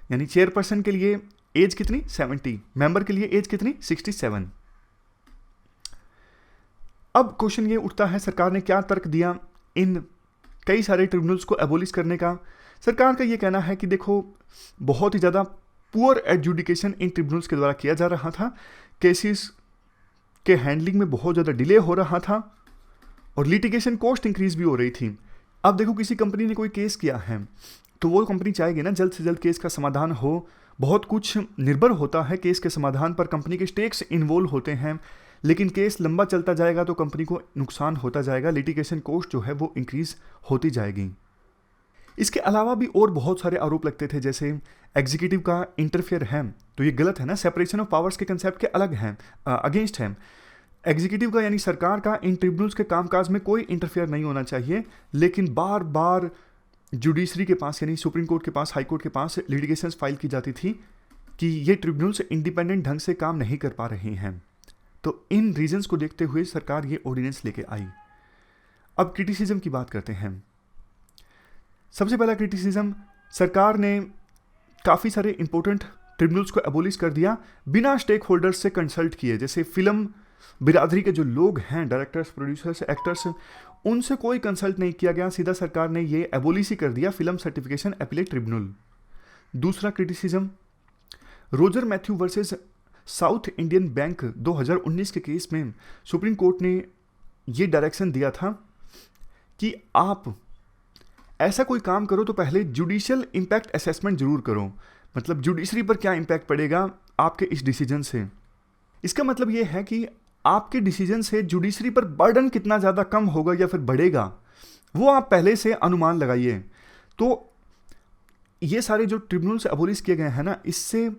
यानी चेयरपर्सन के लिए एज कितनी? 70, मेंबर के लिए एज कितनी? 67। अब क्वेश्चन ये उठता है सरकार ने क्या तर्क दिया इन कई सारे ट्रिब्यूनल्स को एबोलिश करने का। सरकार का ये कहना है कि देखो बहुत ही ज़्यादा पुअर एडजुडिकेशन इन ट्रिब्यूनल्स के द्वारा किया जा रहा था, केसेस के हैंडलिंग में बहुत ज़्यादा डिले हो रहा था और लिटिगेशन कॉस्ट इंक्रीज भी हो रही थी। अब देखो किसी कंपनी ने कोई केस किया है तो वो कंपनी चाहेगी ना जल्द से जल्द केस का समाधान हो, बहुत कुछ निर्भर होता है केस के समाधान पर, कंपनी के स्टेक्स इन्वॉल्व होते हैं, लेकिन केस लंबा चलता जाएगा तो कंपनी को नुकसान होता जाएगा, लिटिगेशन कॉस्ट जो है वो इंक्रीज होती जाएगी। इसके अलावा भी और बहुत सारे आरोप लगते थे, जैसे एग्जीक्यूटिव का इंटरफेयर है, तो ये गलत है ना, सेपरेशन ऑफ पावर्स के कंसेप्ट के अलग हैं, अगेंस्ट है। एग्जीक्यूटिव का यानी सरकार का इन ट्रिब्यूनल्स के कामकाज में कोई इंटरफेयर नहीं होना चाहिए, लेकिन बार बार जुडिशरी के पास यानी सुप्रीम कोर्ट के पास, हाई कोर्ट के पास लिटिगेशंस फाइल की जाती थी कि ये ट्रिब्यूनल्स इंडिपेंडेंट ढंग से काम नहीं कर पा रहे हैं। तो इन रीजंस को देखते हुए सरकार ये ऑर्डिनेंस लेके आई। अब क्रिटिसिज्म की बात करते हैं। सबसे पहला क्रिटिसिज्म, सरकार ने काफ़ी सारे इंपॉर्टेंट ट्रिब्यूनल्स को एबोलिश कर दिया बिना स्टेक होल्डर्स से कंसल्ट किए। जैसे फिल्म बिरादरी के जो लोग हैं, डायरेक्टर्स, प्रोड्यूसर्स, एक्टर्स, उनसे कोई कंसल्ट नहीं किया गया, सीधा सरकार ने ये एबोलिश ही कर दिया फिल्म सर्टिफिकेशन अपीलेट ट्रिब्यूनल। दूसरा criticism, Roger Matthew versus south Indian bank 2019 के केस में सुप्रीम कोर्ट ने ये डायरेक्शन दिया था कि आप ऐसा कोई काम करो तो पहले जुडिशियल इम्पैक्ट असेसमेंट जरूर करो, मतलब जुडिशरी पर क्या इम्पैक्ट पड़ेगा आपके इस डिसीजन से। इसका मतलब ये है कि आपके डिसीजन से जुडिशरी पर बर्डन कितना ज़्यादा कम होगा या फिर बढ़ेगा, वो आप पहले से अनुमान लगाइए। तो ये सारे जो ट्रिब्यूनल्स अबोलिश किए गए हैं ना, इससे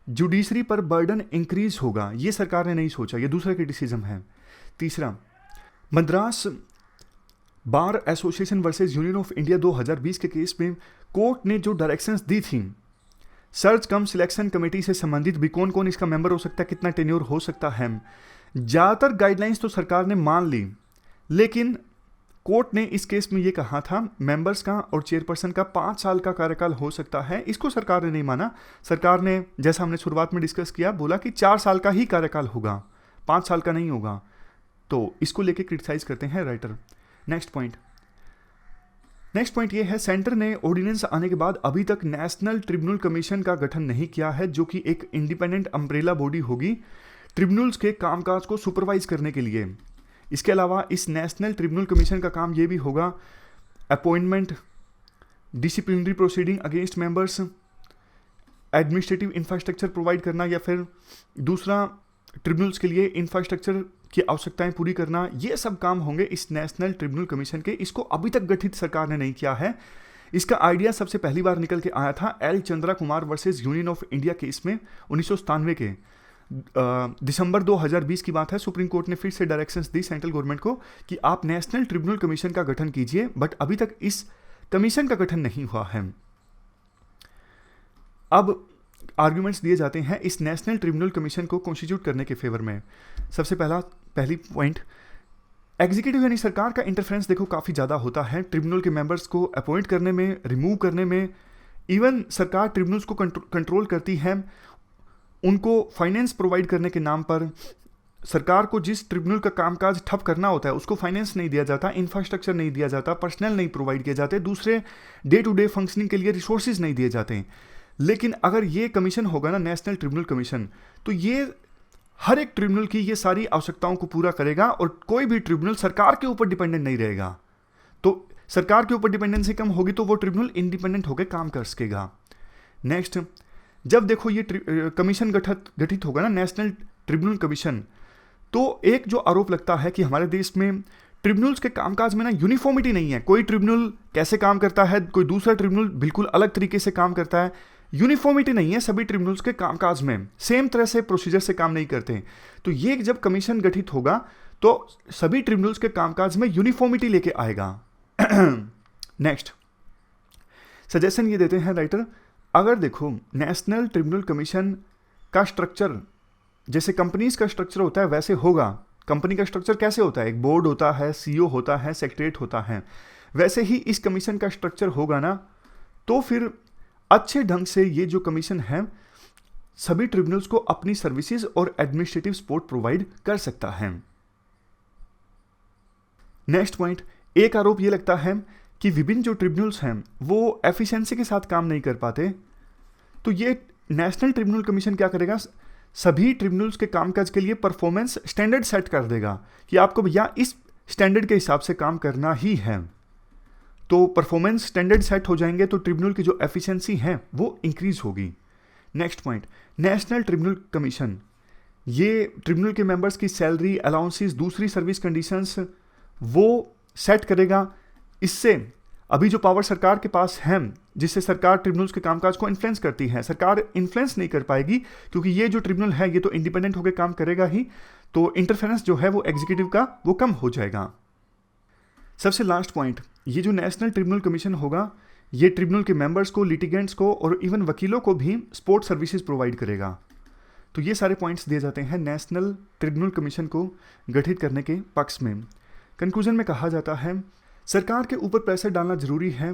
जुडिशरी पर बर्डन इंक्रीज होगा, ये सरकार ने नहीं सोचा, ये दूसरा क्रिटिसिज्म है। तीसरा, Madras bar association versus union of India 2020 के केस में कोर्ट ने जो डायरेक्शंस दी थी सर्च कम सिलेक्शन कमेटी से संबंधित भी, कौन कौन इसका मेंबर हो सकता है, कितना टेन्योर हो सकता है, ज़्यादातर गाइडलाइंस तो सरकार ने मान ली, लेकिन कोर्ट ने इस केस में ये कहा था मेंबर्स का और चेयरपर्सन का 5 साल का कार्यकाल हो सकता है। इसको सरकार ने नहीं माना। सरकार ने, जैसा हमने शुरुआत में डिस्कस किया, बोला कि 4 साल का ही कार्यकाल होगा, 5 साल का नहीं होगा। तो इसको लेके क्रिटिसाइज करते हैं राइटर। नेक्स्ट पॉइंट ये है, सेंटर ने ऑर्डिनेंस आने के बाद अभी तक नेशनल ट्रिब्यूनल कमीशन का गठन नहीं किया है, जो कि एक इंडिपेंडेंट अम्ब्रेला बॉडी होगी ट्रिब्यूनल्स के कामकाज को सुपरवाइज करने के लिए। इसके अलावा इस नेशनल ट्रिब्यूनल कमीशन का काम ये भी होगा appointment, disciplinary proceeding against members, administrative infrastructure provide करना, या फिर दूसरा ट्रिब्यूनल्स के लिए इंफ्रास्ट्रक्चर की आवश्यकताएं पूरी करना। ये सब काम होंगे इस नेशनल ट्रिब्यूनल कमीशन के। इसको अभी तक गठित सरकार ने नहीं किया है। इसका आइडिया सबसे पहली बार निकल के आया था L Chandra Kumar versus union of India case में 1997 के दिसंबर 2020 की बात है। सुप्रीम कोर्ट ने फिर से डायरेक्शंस दी सेंट्रल गवर्नमेंट को कि आप नेशनल ट्रिब्यूनल कमीशन का गठन कीजिए, बट अभी तक इस कमीशन का गठन नहीं हुआ है। अब आर्ग्यूमेंट्स दिए जाते हैं इस नेशनल ट्रिब्यूनल कमीशन को कॉन्स्टिट्यूट करने के फेवर में। सबसे पहली पॉइंट, एग्जीक्यूटिव यानी सरकार का इंटरफेरेंस देखो काफ़ी ज़्यादा होता है ट्रिब्यूनल के मेंबर्स को अपॉइंट करने में, रिमूव करने में। इवन सरकार ट्रिब्यूनल्स को कंट्रोल करती है, उनको फाइनेंस प्रोवाइड करने के नाम पर। सरकार को जिस ट्रिब्यूनल का कामकाज ठप करना होता है उसको फाइनेंस नहीं दिया जाता, इंफ्रास्ट्रक्चर नहीं दिया जाता, पर्सनल नहीं प्रोवाइड किए जाते, दूसरे डे टू डे फंक्शनिंग के लिए रिसोर्सेज नहीं दिए जाते। लेकिन अगर ये कमीशन होगा ना, नेशनल ट्रिब्यूनल कमीशन, तो ये हर एक ट्रिब्यूनल की ये सारी आवश्यकताओं को पूरा करेगा और कोई भी ट्रिब्यूनल सरकार के ऊपर डिपेंडेंट नहीं रहेगा। तो सरकार के ऊपर डिपेंडेंसी कम होगी तो वो ट्रिब्यूनल इंडिपेंडेंट होकर काम कर सकेगा। नेक्स्ट, जब देखो ये कमीशन गठित होगा ना, नेशनल ट्रिब्यूनल कमीशन, तो एक जो आरोप लगता है कि हमारे देश में ट्रिब्यूनल्स के कामकाज में ना यूनिफॉर्मिटी नहीं है। कोई ट्रिब्यूनल कैसे काम करता है, कोई दूसरा ट्रिब्यूनल बिल्कुल अलग तरीके से काम करता है, यूनिफॉर्मिटी नहीं है सभी ट्रिब्यूनल्स के कामकाज में, सेम तरह से प्रोसीजर से काम नहीं करते। तो ये जब कमीशन गठित होगा तो सभी ट्रिब्यूनल्स के कामकाज में यूनिफॉर्मिटी लेके आएगा। नेक्स्ट सजेशन ये देते हैं राइटर, अगर देखो नेशनल ट्रिब्यूनल कमीशन का स्ट्रक्चर जैसे कंपनीज का स्ट्रक्चर होता है वैसे होगा। कंपनी का स्ट्रक्चर कैसे होता है, एक बोर्ड होता है, सीईओ होता है, सेक्रेटरीट होता है, वैसे ही इस कमीशन का स्ट्रक्चर होगा ना, तो फिर अच्छे ढंग से ये जो कमीशन है सभी ट्रिब्यूनल्स को अपनी सर्विसेज और एडमिनिस्ट्रेटिव सपोर्ट प्रोवाइड कर सकता है। नेक्स्ट पॉइंट, एक आरोप ये लगता है कि विभिन्न जो ट्रिब्यूनल्स हैं वो एफिशिएंसी के साथ काम नहीं कर पाते। तो ये नेशनल ट्रिब्यूनल कमीशन क्या करेगा, सभी ट्रिब्यूनल्स के कामकाज के लिए परफॉर्मेंस स्टैंडर्ड सेट कर देगा कि आपको भैया इस स्टैंडर्ड के हिसाब से काम करना ही है। तो परफॉर्मेंस स्टैंडर्ड सेट हो जाएंगे तो ट्रिब्यूनल की जो एफिशिएंसी है वो इंक्रीज होगी। Next point, national tribunal commission ये ट्रिब्यूनल के मेंबर्स की सैलरी, अलाउंसेस, दूसरी सर्विस कंडीशंस वो सेट करेगा। इससे अभी जो पावर सरकार के पास है जिससे सरकार ट्रिब्यूनल्स के कामकाज को इन्फ्लुएंस करती है, सरकार इन्फ्लुएंस नहीं कर पाएगी क्योंकि ये जो ट्रिब्यूनल है ये तो इंडिपेंडेंट होकर काम करेगा ही, तो इंटरफेरेंस जो है वो एग्जीक्यूटिव का वो कम हो जाएगा। सबसे लास्ट पॉइंट, ये जो नेशनल ट्रिब्यूनल कमीशन होगा ये ट्रिब्यूनल के मेंबर्स को, लिटिगेंट्स को और इवन वकीलों को भी स्पोर्ट सर्विसेज प्रोवाइड करेगा। तो ये सारे पॉइंट्स दिए जाते हैं नेशनल ट्रिब्यूनल कमीशन को गठित करने के पक्ष में। कंक्लूजन में कहा जाता है सरकार के ऊपर प्रेशर डालना जरूरी है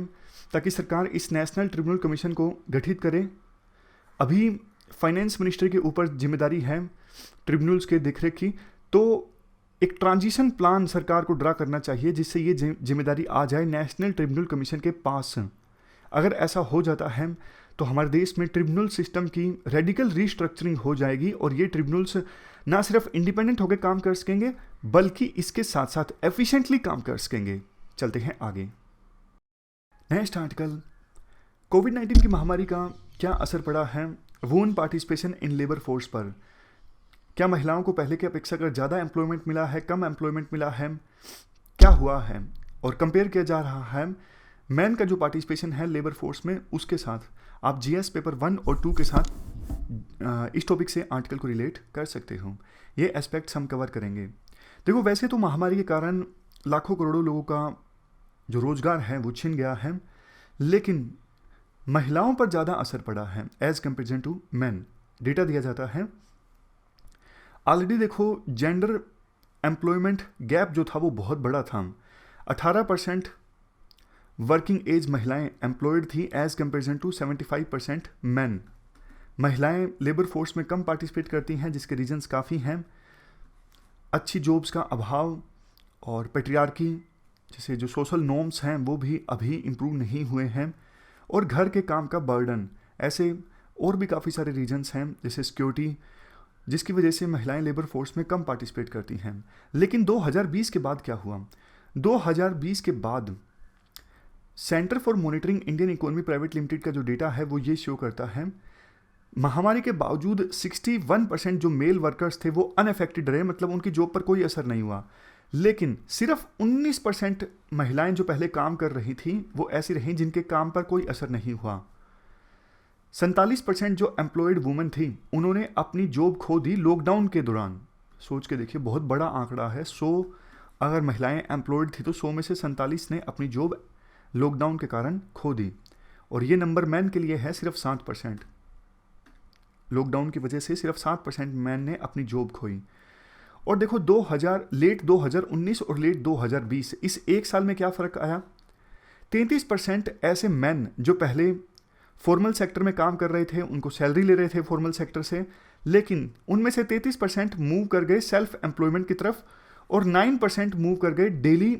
ताकि सरकार इस नेशनल ट्रिब्यूनल कमीशन को गठित करे। अभी फाइनेंस मिनिस्ट्री के ऊपर जिम्मेदारी है ट्रिब्यूनल्स के देखरेख की, तो एक ट्रांजिशन प्लान सरकार को ड्रा करना चाहिए जिससे ये जिम्मेदारी आ जाए नेशनल ट्रिब्यूनल कमीशन के पास। अगर ऐसा हो जाता है तो हमारे देश में ट्रिब्यूनल सिस्टम की रेडिकल रीस्ट्रक्चरिंग हो जाएगी और ये ट्रिब्यूनल्स ना सिर्फ इंडिपेंडेंट होकर काम कर सकेंगे बल्कि इसके साथ साथ एफिशिएंटली काम कर सकेंगे। चलते हैं आगे। नेक्स्ट आर्टिकल, कोविड-19 की महामारी का क्या असर पड़ा है women participation in labour force पर। क्या महिलाओं को पहले की अपेक्षा कर ज़्यादा एम्प्लॉयमेंट मिला है, कम एम्प्लॉयमेंट मिला है, क्या हुआ है, और कंपेयर किया जा रहा है मैन का जो पार्टिसिपेशन है लेबर फोर्स में उसके साथ। आप जीएस पेपर 1 और 2 के साथ इस टॉपिक से आर्टिकल को रिलेट कर सकते हो। ये एस्पेक्ट्स हम कवर करेंगे। देखो, वैसे तो महामारी के कारण लाखों करोड़ों लोगों का जो रोजगार है वो छिन गया है, लेकिन महिलाओं पर ज़्यादा असर पड़ा है as comparison to man. Data दिया जाता है। ऑलरेडी देखो, जेंडर एम्प्लॉयमेंट गैप जो था वो बहुत बड़ा था। 18% वर्किंग एज महिलाएं एम्प्लॉयड थी एज कंपेरिजन टू 75% मैन। महिलाएं लेबर फोर्स में कम पार्टिसिपेट करती हैं, जिसके रीजंस काफ़ी हैं। अच्छी जॉब्स का अभाव और पेट्रियार्की जैसे जो सोशल नॉर्म्स हैं वो भी अभी इम्प्रूव नहीं हुए हैं, और घर के काम का बर्डन, ऐसे और भी काफ़ी सारे रीजंस हैं जैसे सिक्योरिटी, जिसकी वजह से महिलाएं लेबर फोर्स में कम पार्टिसिपेट करती हैं। लेकिन 2020 के बाद क्या हुआ? 2020 के बाद centre for monitoring Indian economy private limited का जो डेटा है वो ये शो करता है महामारी के बावजूद 61% जो मेल वर्कर्स थे वो अनअफेक्टेड रहे, मतलब उनकी जॉब पर कोई असर नहीं हुआ। लेकिन सिर्फ 19% महिलाएं जो पहले काम कर रही थी वो ऐसी रहीं जिनके काम पर कोई असर नहीं हुआ। 47% जो एम्प्लॉयड वुमेन थी उन्होंने अपनी जॉब खो दी लॉकडाउन के दौरान। सोच के देखिए, बहुत बड़ा आंकड़ा है। 100 अगर महिलाएं एम्प्लॉयड थी तो 100 में से 47 ने अपनी जॉब लॉकडाउन के कारण खो दी, और ये नंबर मैन के लिए है सिर्फ 7%। लॉकडाउन की वजह से सिर्फ 7% मैन ने अपनी जॉब खोई। और देखो, लेट 2019 और लेट 2020 इस एक साल में क्या फ़र्क आया? 33% ऐसे मैन जो पहले फॉर्मल सेक्टर में काम कर रहे थे, उनको सैलरी ले रहे थे फॉर्मल सेक्टर से, लेकिन उनमें से 33% मूव कर गए सेल्फ एम्प्लॉयमेंट की तरफ और 9% मूव कर गए डेली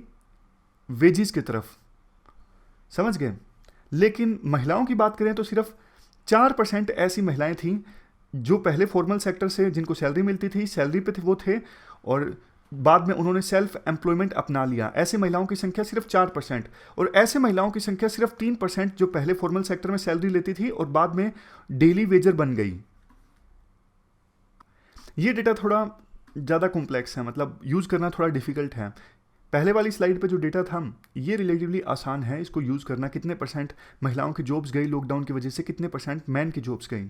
वेजेस की तरफ। समझ गए? लेकिन महिलाओं की बात करें तो सिर्फ 4% ऐसी महिलाएं थीं जो पहले फॉर्मल सेक्टर से जिनको सैलरी मिलती थी, सैलरी पे थे वो थे, और बाद में उन्होंने सेल्फ एम्प्लॉयमेंट अपना लिया। ऐसे महिलाओं की संख्या सिर्फ 4%, और ऐसे महिलाओं की संख्या सिर्फ 3% जो पहले फॉर्मल सेक्टर में सैलरी लेती थी और बाद में डेली वेजर बन गई। ये डेटा थोड़ा ज़्यादा कॉम्प्लेक्स है, मतलब यूज़ करना थोड़ा डिफिकल्ट है। पहले वाली स्लाइड पे जो डेटा था ये रिलेटिवली आसान है इसको यूज़ करना। कितने % महिलाओं की जॉब्स गई लॉकडाउन की वजह से, कितने % मैन की जॉब्स गई।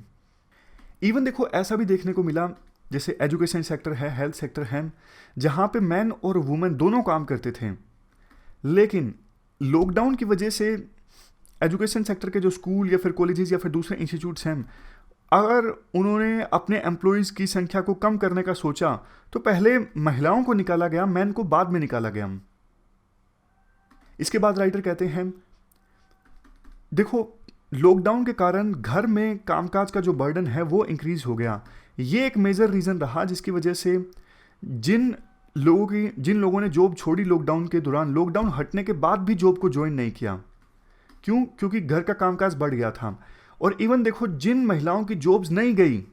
इवन देखो, ऐसा भी देखने को मिला जैसे एजुकेशन सेक्टर है, हेल्थ सेक्टर है, जहाँ पे मैन और वुमेन दोनों काम करते थे, लेकिन लॉकडाउन की वजह से एजुकेशन सेक्टर के जो स्कूल या फिर कॉलेजेस या फिर दूसरे इंस्टीट्यूट्स हैं, अगर उन्होंने अपने एम्प्लॉयज़ की संख्या को कम करने का सोचा तो पहले महिलाओं को निकाला गया, मैन को बाद में निकाला गया। इसके बाद राइटर कहते हैं, देखो, लॉकडाउन के कारण घर में कामकाज का जो बर्डन है वो इंक्रीज हो गया। ये एक मेजर रीज़न रहा जिसकी वजह से जिन लोगों ने जॉब छोड़ी लॉकडाउन के दौरान, लॉकडाउन हटने के बाद भी जॉब को ज्वाइन नहीं किया। क्यों? क्योंकि घर का कामकाज बढ़ गया था। और इवन देखो, जिन महिलाओं की जॉब्स नहीं गई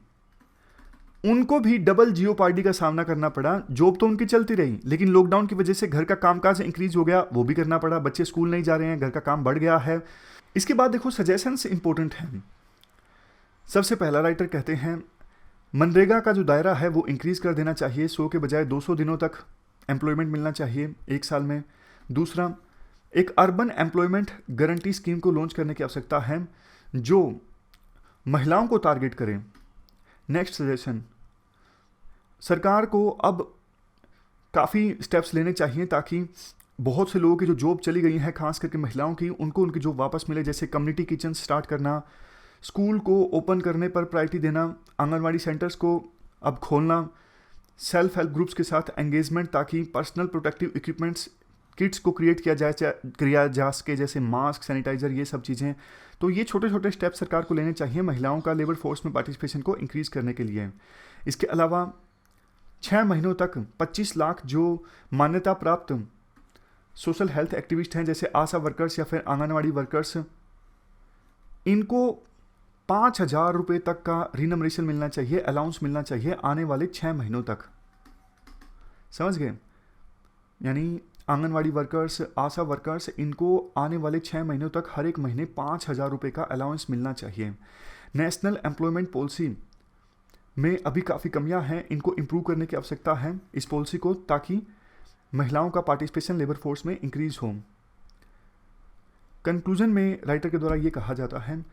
उनको भी डबल जियोपार्डी का सामना करना पड़ा। जॉब तो उनकी चलती रही, लेकिन लॉकडाउन की वजह से घर का कामकाज इंक्रीज हो गया, वो भी करना पड़ा। बच्चे स्कूल नहीं जा रहे हैं, घर का काम बढ़ गया है। इसके बाद देखो, सजेशंस इंपॉर्टेंट हैं। सबसे पहला राइटर कहते हैं मनरेगा का जो दायरा है वो इंक्रीज कर देना चाहिए। 100 के बजाय 200 दिनों तक एम्प्लॉयमेंट मिलना चाहिए एक साल में। दूसरा, एक अर्बन एम्प्लॉयमेंट गारंटी स्कीम को लॉन्च करने की आवश्यकता है जो महिलाओं को टारगेट करें। नेक्स्ट सजेशन, सरकार को अब काफ़ी स्टेप्स लेने चाहिए ताकि बहुत से लोगों की जो जॉब चली गई है, खास करके महिलाओं की, उनको उनकी जॉब वापस मिले। जैसे कम्युनिटी किचन स्टार्ट करना, स्कूल को ओपन करने पर प्रायोरिटी देना, आंगनवाड़ी सेंटर्स को अब खोलना, सेल्फ हेल्प ग्रुप्स के साथ एंगेजमेंट ताकि पर्सनल प्रोटेक्टिव इक्विपमेंट्स किट्स को क्रिएट किया जा सके, जैसे मास्क, सैनिटाइज़र, ये सब चीज़ें। तो ये छोटे छोटे स्टेप सरकार को लेने चाहिए महिलाओं का लेबर फोर्स में पार्टिसिपेशन को इंक्रीज़ करने के लिए। इसके अलावा 6 महीनों तक 25 लाख जो मान्यता प्राप्त सोशल हेल्थ एक्टिविस्ट हैं जैसे आशा वर्कर्स या फिर आंगनवाड़ी वर्कर्स, इनको 5,000 रुपये तक का रिनमरेशन मिलना चाहिए, अलाउंस मिलना चाहिए आने वाले 6 महीनों तक। समझ गए? यानी आंगनवाड़ी वर्कर्स, आशा वर्कर्स, इनको आने वाले 6 महीनों तक हर एक महीने 5,000 रुपये का अलाउंस मिलना चाहिए। नेशनल एम्प्लॉयमेंट पॉलिसी में अभी काफ़ी कमियां हैं, इनको इम्प्रूव करने की आवश्यकता है इस पॉलिसी को, ताकि महिलाओं का पार्टिसिपेशन लेबर फोर्स में इंक्रीज हो। कंक्लूजन में राइटर के द्वारा ये कहा जाता है,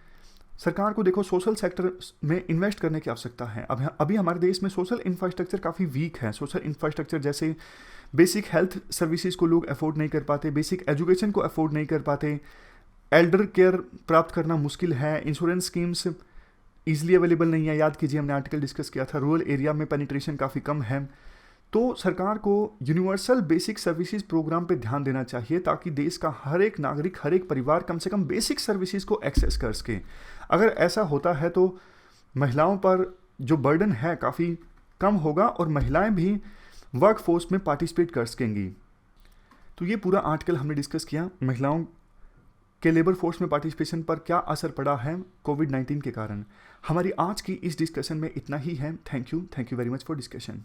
सरकार को देखो सोशल सेक्टर में इन्वेस्ट करने की आवश्यकता है। अभी हमारे देश में सोशल इंफ्रास्ट्रक्चर काफ़ी वीक है। सोशल इंफ्रास्ट्रक्चर जैसे बेसिक हेल्थ सर्विसेज को लोग अफोर्ड नहीं कर पाते, बेसिक एजुकेशन को अफोर्ड नहीं कर पाते, एल्डर केयर प्राप्त करना मुश्किल है, इंश्योरेंस स्कीम्स ईजिली अवेलेबल नहीं है। याद कीजिए, हमने आर्टिकल डिस्कस किया था, रूरल एरिया में पेनिट्रेशन काफ़ी कम है। तो सरकार को यूनिवर्सल बेसिक सर्विसेज प्रोग्राम पे ध्यान देना चाहिए, ताकि देश का हर एक नागरिक, हर एक परिवार कम से कम बेसिक सर्विसेज को एक्सेस कर सके। अगर ऐसा होता है तो महिलाओं पर जो बर्डन है काफ़ी कम होगा और महिलाएं भी वर्क फोर्स में पार्टिसिपेट कर सकेंगी। तो ये पूरा आर्टिकल हमने डिस्कस किया, महिलाओं के लेबर फोर्स में पार्टिसिपेशन पर क्या असर पड़ा है कोविड-19 के कारण। हमारी आज की इस डिस्कशन में इतना ही है। Thank you very much for discussion.